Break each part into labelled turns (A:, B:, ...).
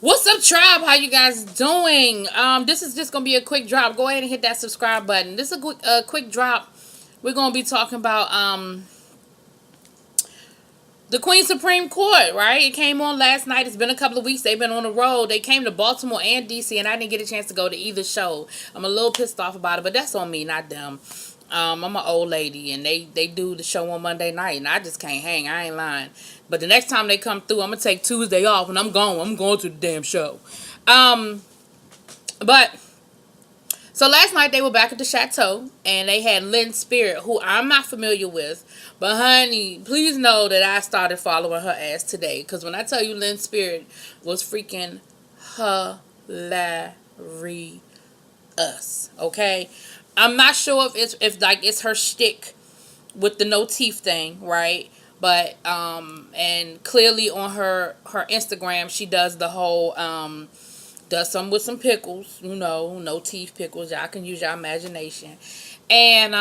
A: What's up, tribe? How you guys doing? This is just gonna be a quick drop. Go ahead and hit that subscribe button. This is a quick drop. We're gonna be talking about the Queen Supreme Court, right? It came on last night. It's been a couple of weeks. They've been on the road. They came to Baltimore and DC, and I didn't get a chance to go to either show. I'm a little pissed off about it, but that's on me, not them. I'm an old lady, and they do the show on Monday night, and I just can't hang. I ain't lying. But the next time they come through, I'm gonna take Tuesday off, and I'm going. I'm going to the damn show. Um, but so last night they were back at the chateau, and they had Lynn Spirit, who I'm not familiar with. But honey, please know that I started following her ass today, because when I tell you Lynn Spirit was freaking hilarious, okay? I'm not sure if like it's her shtick with the no teeth thing, right? But and clearly on her Instagram she does the whole does some with some pickles, no teeth pickles. Y'all can use your imagination. And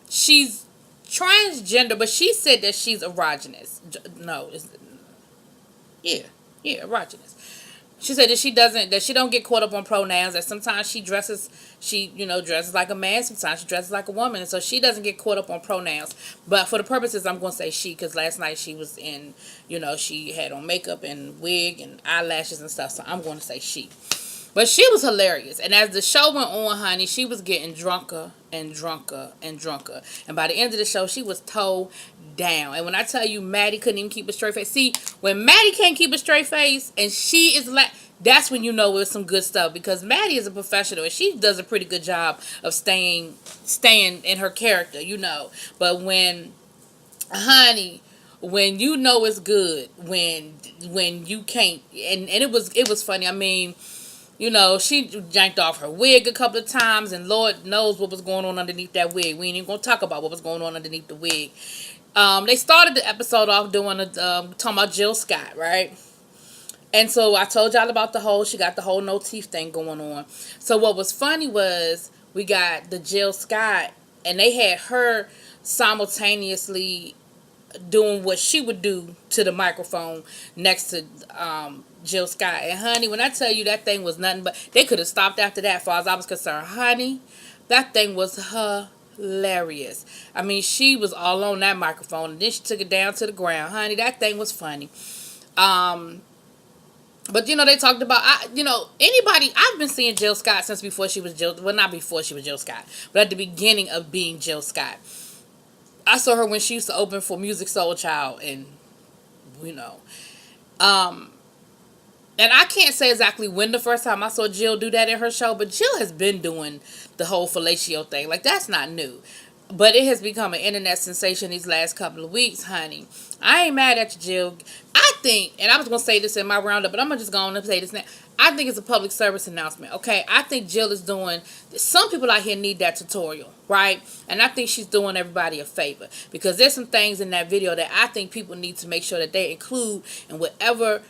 A: she's transgender, but she said that she's erogenous. No, yeah, erogenous. She said that she don't get caught up on pronouns. That sometimes dresses like a man. Sometimes she dresses like a woman, and so she doesn't get caught up on pronouns. But for the purposes, I'm going to say she, because last night she was in, she had on makeup and wig and eyelashes and stuff. So I'm going to say she. But she was hilarious. And as the show went on, honey, she was getting drunker and drunker and drunker. And by the end of the show, she was toe down. And when I tell you Maddie couldn't even keep a straight face. See, when Maddie can't keep a straight face and she is that's when you know it's some good stuff. Because Maddie is a professional and she does a pretty good job of staying in her character, But when, honey, when you know it's good, when you can't, and it was funny. I mean, she yanked off her wig a couple of times, and Lord knows what was going on underneath that wig. We ain't even gonna talk about what was going on underneath the wig. They started the episode off doing talking about Jill Scott, right? And so I told y'all about she got the whole no teeth thing going on. So what was funny was we got the Jill Scott, and they had her simultaneously doing what she would do to the microphone next to Jill Scott. And honey, when I tell you that thing was nothing but, they could have stopped after that, as far as I was concerned. Honey, that thing was hilarious. I mean, she was all on that microphone, and then she took it down to the ground. Honey, that thing was funny. But they talked about, I've been seeing Jill Scott since before she was not before she was Jill Scott, but at the beginning of being Jill Scott. I saw her when she used to open for Music Soul Child, and and I can't say exactly when the first time I saw Jill do that in her show, but Jill has been doing the whole fellatio thing. Like, that's not new. But it has become an internet sensation these last couple of weeks, honey. I ain't mad at you, Jill. I think, and I was going to say this in my roundup, but I'm going to just go on and say this now. I think it's a public service announcement, okay? I think Jill is doing, some people out here need that tutorial, right? And I think she's doing everybody a favor, because there's some things in that video that I think people need to make sure that they include in whatever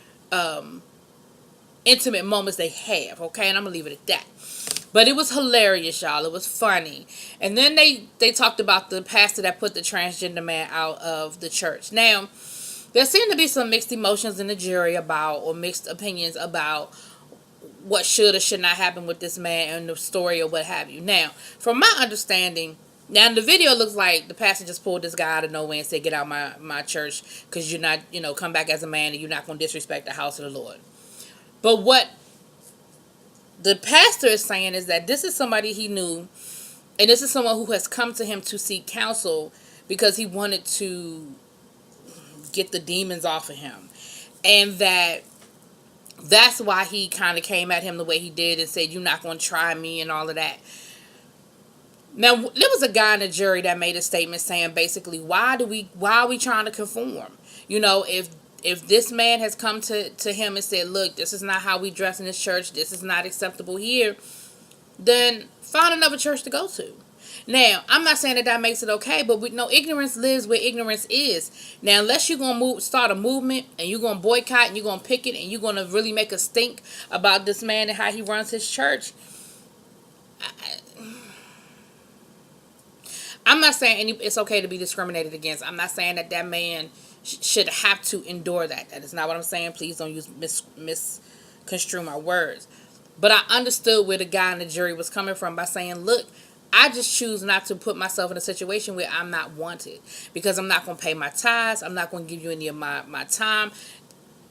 A: intimate moments they have, okay? And I'm going to leave it at that. But it was hilarious, y'all. It was funny. And then they talked about the pastor that put the transgender man out of the church. Now, there seemed to be some mixed emotions in the jury or mixed opinions about what should or should not happen with this man and the story or what have you. Now, from my understanding, now in the video looks like the pastor just pulled this guy out of nowhere and said, get out my church, because you're not, come back as a man and you're not going to disrespect the house of the Lord. But what the pastor is saying is that this is somebody he knew, and this is someone who has come to him to seek counsel because he wanted to get the demons off of him. And that's why he kind of came at him the way he did and said, you're not going to try me and all of that. Now, there was a guy in the jury that made a statement saying basically, why are we trying to conform? If this man has come to him and said, look, this is not how we dress in this church, this is not acceptable here, then find another church to go to. Now, I'm not saying that makes it okay, but we know ignorance lives where ignorance is. Now, unless you're going to start a movement and you're going to boycott and you're going to picket and you're going to really make a stink about this man and how he runs his church, I'm not saying it's okay to be discriminated against. I'm not saying that that man should have to endure that. That is not what I'm saying. Please don't use misconstrue my words. But I understood where the guy in the jury was coming from by saying, look, I just choose not to put myself in a situation where I'm not wanted, because I'm not going to pay my tithes. I'm not going to give you any of my time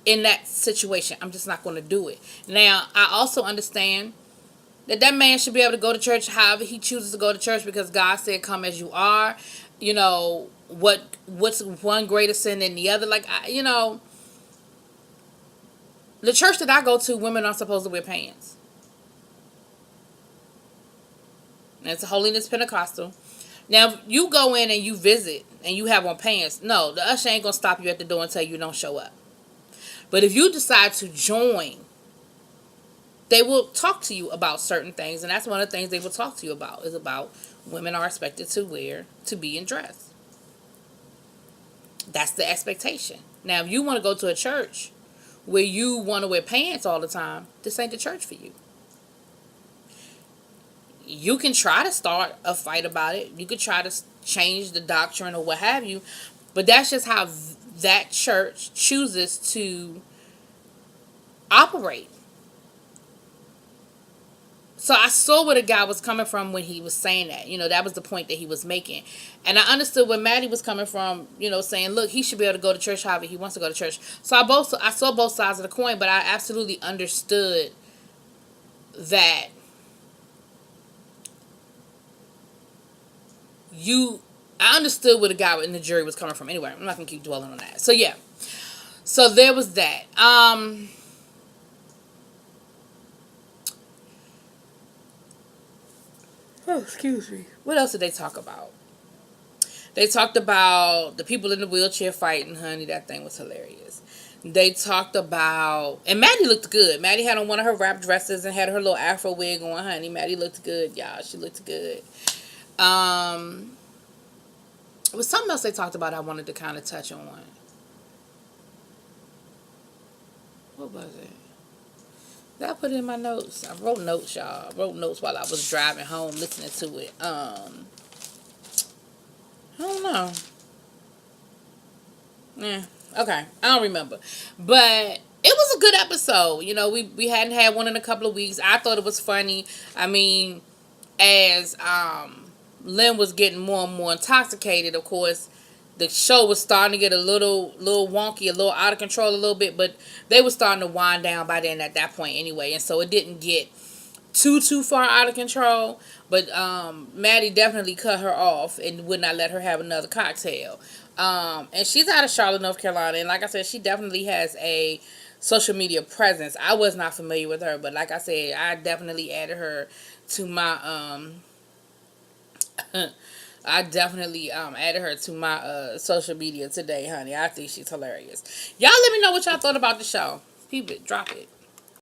A: in that situation. I'm just not going to do it. Now, I also understand that man should be able to go to church however he chooses to go to church, because God said, come as you are. You know, what's one greater sin than the other? Like, the church that I go to, women aren't supposed to wear pants. And it's a Holiness Pentecostal. Now, if you go in and you visit and you have on pants, no, the usher ain't going to stop you at the door and tell you don't show up. But if you decide to join, they will talk to you about certain things. And that's one of the things they will talk to you about, is about women are expected to be in dress. That's the expectation. Now, if you want to go to a church where you want to wear pants all the time, this ain't the church for you. You can try to start a fight about it. You could try to change the doctrine or what have you. But that's just how that church chooses to operate. So I saw where the guy was coming from when he was saying that. That was the point that he was making. And I understood where Maddie was coming from, saying, look, he should be able to go to church however he wants to go to church. So I saw both sides of the coin, but I absolutely understood that I understood where the guy in the jury was coming from. Anyway, I'm not going to keep dwelling on that. So, yeah. So, there was that. Oh, excuse me. What else did they talk about? They talked about the people in the wheelchair fighting, honey. That thing was hilarious. They talked about... And Maddie looked good. Maddie had on one of her wrap dresses and had her little afro wig on, honey. Maddie looked good, y'all. She looked good. It was something else they talked about I wanted to kind of touch on. What was it? Did I put it in my notes? I wrote notes, y'all. I wrote notes while I was driving home listening to it. I don't know. Yeah, okay. I don't remember. But it was a good episode. We hadn't had one in a couple of weeks. I thought it was funny. I mean, as Lynn was getting more and more intoxicated, of course, the show was starting to get a little wonky, a little out of control a little bit, but they were starting to wind down by then at that point anyway, and so it didn't get too far out of control, but Maddie definitely cut her off and would not let her have another cocktail. And she's out of Charlotte, North Carolina, and like I said, she definitely has a social media presence. I was not familiar with her, but like I said, I definitely added her to my social media today, honey. I think she's hilarious. Y'all let me know what y'all thought about the show. Peep it, drop it.